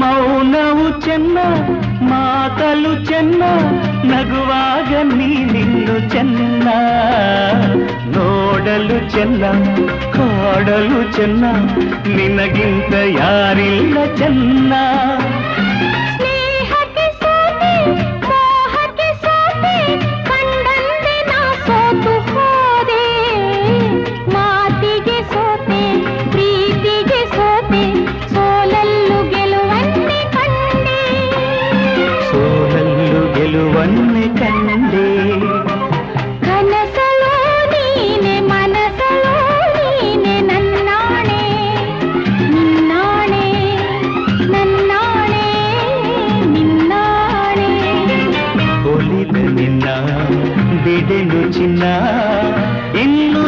ಮೌನವು ಚೆನ್ನ ಮಾತಲು ಚೆನ್ನ ನಗುವಾಗ ನೀನಿನ್ನು ಚೆನ್ನ ನೋಡಲು ಚೆನ್ನ ಕಾಡಲು ಚೆನ್ನ ನಿನಗಿಂತ ಯಾರಿಲ್ಲ ಚೆನ್ನ ಗೆಲುವನ್ನೇ ಕಂಡೆ ಕನಸಲೋ ನೀನೆ ಮನಸಲೋ ನೀನೆ ನನ್ನಾಣೆ ನಿನ್ನಾಣೆ ನನ್ನಾಣೆ ನಿನ್ನಾಣೆ ಒಲಿದ ನಿನ್ನ ಬಿಡೆನು ಚಿನ್ನ ಇನ್ನು